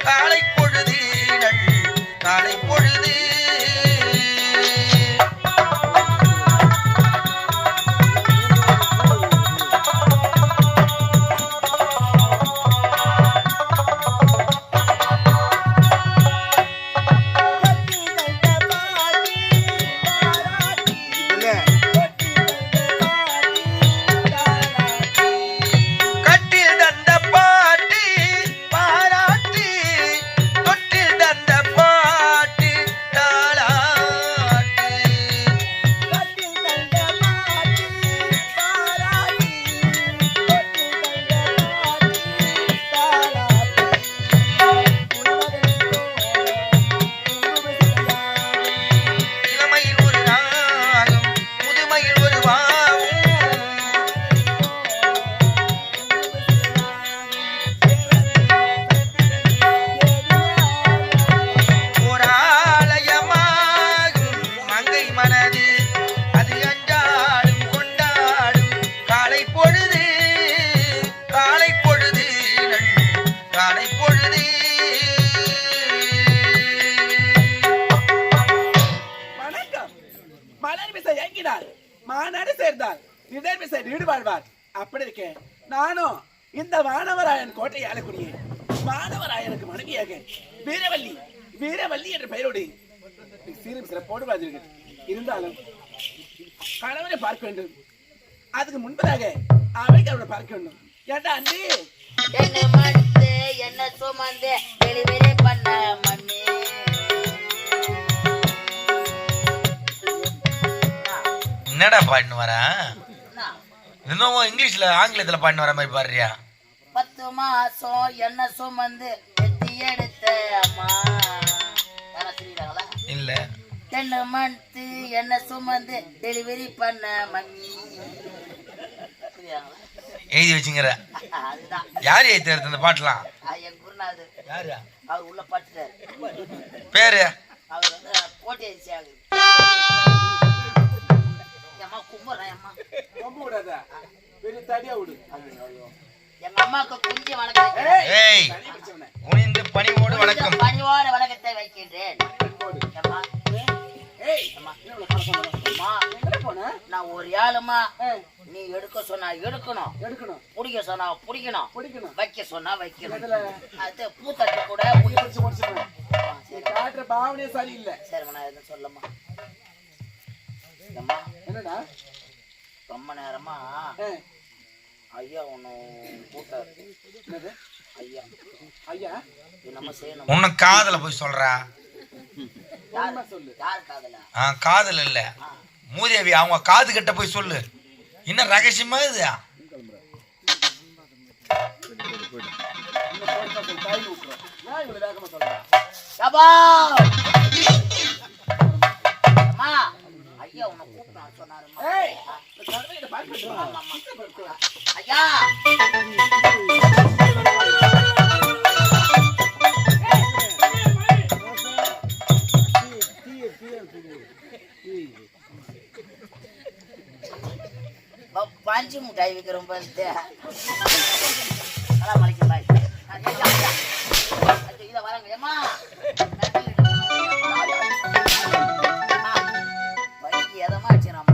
காலை பொழுது காலை பொழுது மாநாடு சேர்ந்தால் நீடு வாழ்வார். அப்படி இருக்கேன் நானும் இந்த வானவராயன் கோட்டை ஆளக்கூடிய வானவராயனுக்கு மனைவியாக வீரவல்லி வீரவல்லி என்ற பெயரோடு சீரும் சிறப்போடு வாழ்ந்தீர்கள். இருந்தாலும் கணவனை பார்க்க வேண்டும். அதுக்கு முன்பதாக அவைகளை பார்க்க வேண்டும். ஏண்டா அண்டி என்ன சுமந்து டெலிவரி பண்ண மண்ணே என்னடா பாடினு வர? இன்னும் இங்கிலீஷ்ல ஆங்கிலத்துல பாடினு வர மாதிரி பாடுறியா? 10 மாசம் என்ன சுமந்து வெட்டி எடுத்த அம்மா இல்ல 10 month என்ன சுமந்து டெலிவரி பண்ண மம்மி எழுதி வச்சுங்கிற. யாரு எழுதி எடுத்த இந்த பாட்டுலாம்? என் குருநாதர். யாரு? அவர் உள்ள பாட்டுட்டாரு. பேரு? அவர் வந்து கோட்டை ஆகுது. எங்க அம்மாக்கு குஞ்சு வணக்கம். பணிவோடு வணக்கம். பணிவோட வணக்கத்தை வைக்கின்றேன். நான் ஒரு ஆளுமா, நீ எடுக்க சொன்னா எடுக்கணும், புடிக்க சொன்னா புடிக்கணும், வைக்க சொன்னா வைக்கணும். அது பூத்தட்டு கூட பாவனையே சரியில்லை. சரிம்மா, நான் எதுவும் சொல்லமா? என்னடா ரொம்ப நேரமா ஐயா ஒன்னும் கூட்டாரு. ஐயா ஐயா நம்ம செய்யணும். உன்ன காதல போய் சொல்றா. சொல்லு. யார் காதல? காதல் இல்ல, மூதேவி அவங்க காது கிட்ட போய் சொல்லு. இன்னும் ரகசியமா இது. ஐயா உன்னை கூப்பிட்டு சொன்னாருமா. ஐயா பஞ்சு முட்டாய் விற்கிறோம். மலைக்கு பாய் இதை வராங்க. ஏமா வலிக்கு எதமாச்சு நம்ம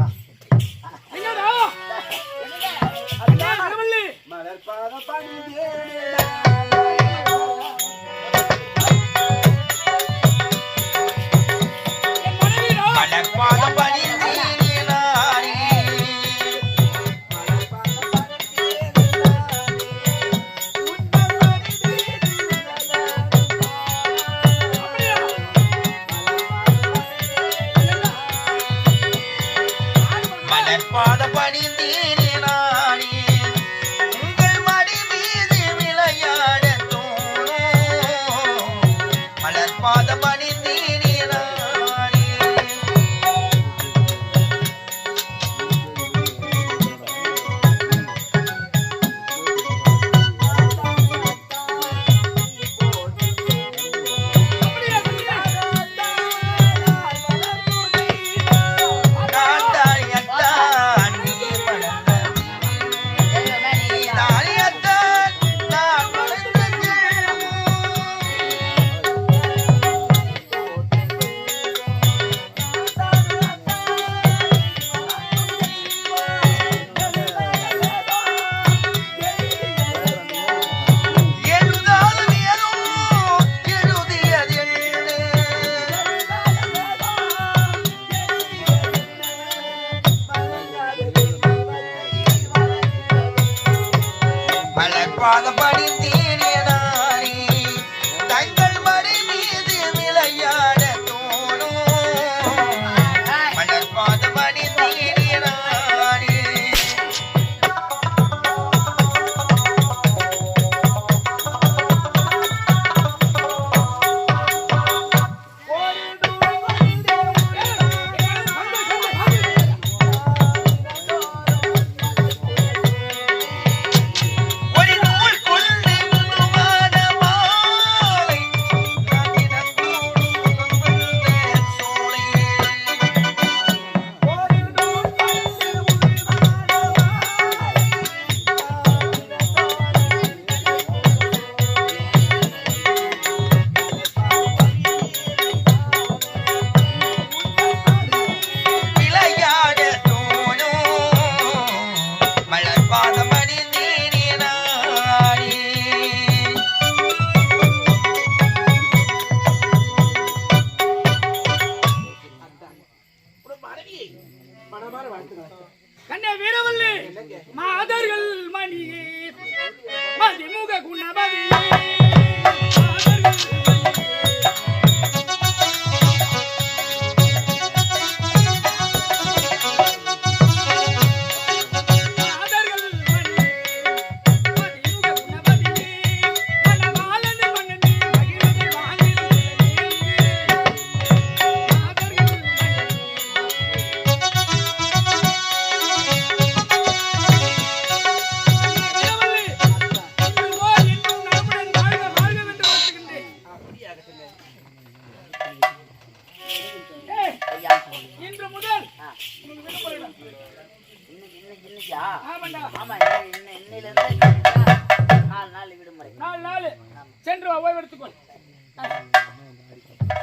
சென்று வா, ஓய்வெடுத்துக்கொள்.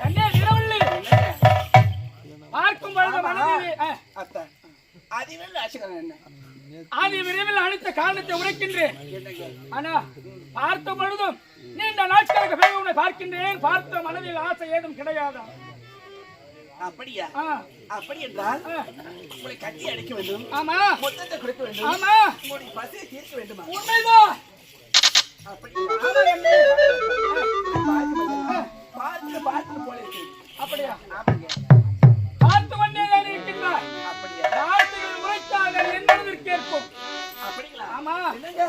கண்ணே திரவள்ளி, பார்க்கும் பொழுது மனதில் அத்தா அதிவில் ஆசைக்கிறேன் என்ன ஆதி விரைவில் அளித்த காரணத்தை உரைக்கின்றேன். ஆனா பார்த்த பொழுதும் நீண்ட நாட்களுக்கு பிறகு உன்னை பார்க்கின்றேன். பார்த்த மனதில் ஆசை ஏதும் கிடையாது. அப்படியா? அப்படி என்றால் உங்களை கட்டி அடிக்க வேண்டும். ஆமா. மொத்தத்தை கொடுக்க வேண்டும். ஆமா. உங்களுடைய பசியை தீர்க்க வேண்டுமா? உண்மைதான். பார்த்து போல இருக்கு. அப்படியா? பார்த்து கொண்டே இருக்கின்றார். அப்படியா? வார்த்தைகள் உரைத்தார்கள் என்பதற்கு ஏற்போம். அப்படிங்களா? ஆமா. என்னங்க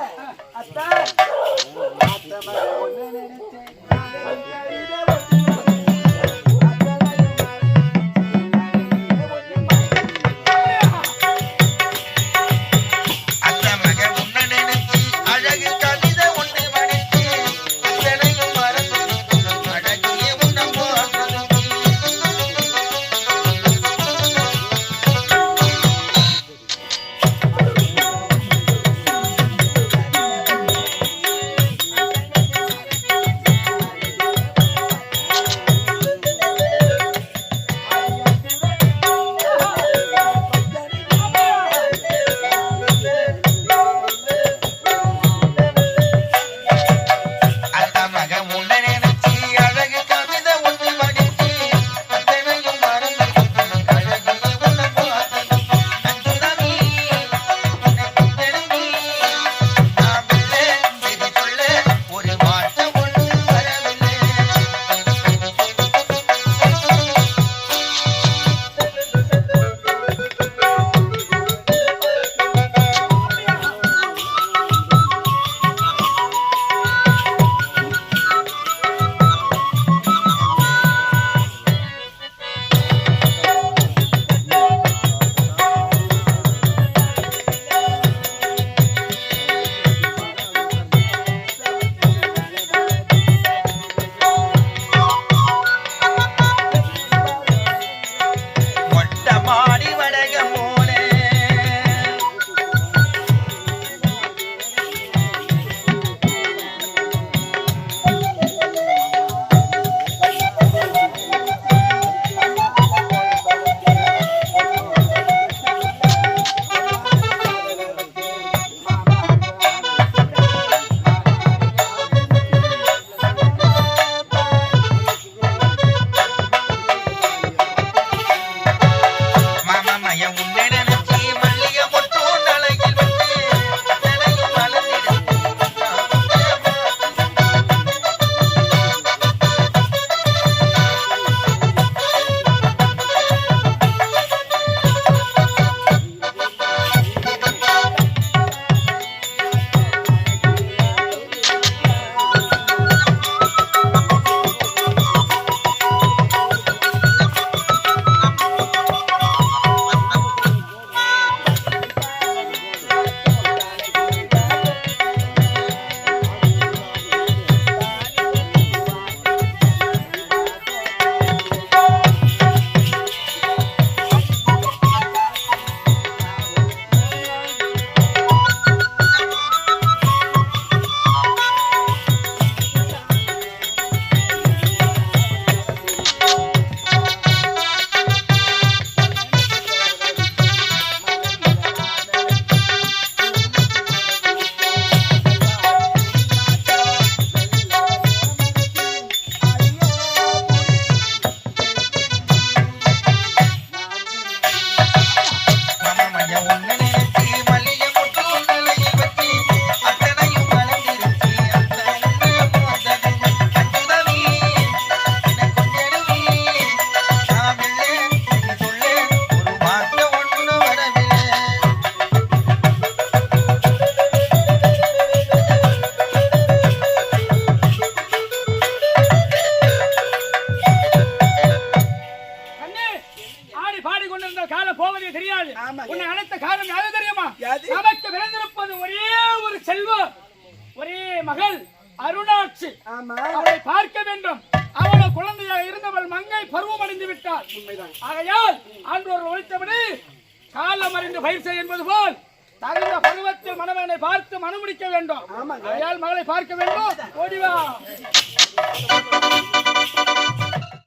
அத்தா ஒண்ணு நினைச்சேன். மகள் அருணாட்சி. ஆமா, அவளை பார்க்க வேண்டும். அவளை குழந்தையாக இருந்தவள் மங்கை பருவம் அடைந்து விட்டாள். ஆகையால் ஆண்டோர் ஒழித்தபடி காலம் அறிந்து பயிர் செய் என்பது போல் தகுந்த பருவத்தில் மணமகனை பார்த்து மனம் முடிக்க வேண்டும். ஆமாங்க. அயால் மகளை பார்க்க வேண்டும். ஓடிவா.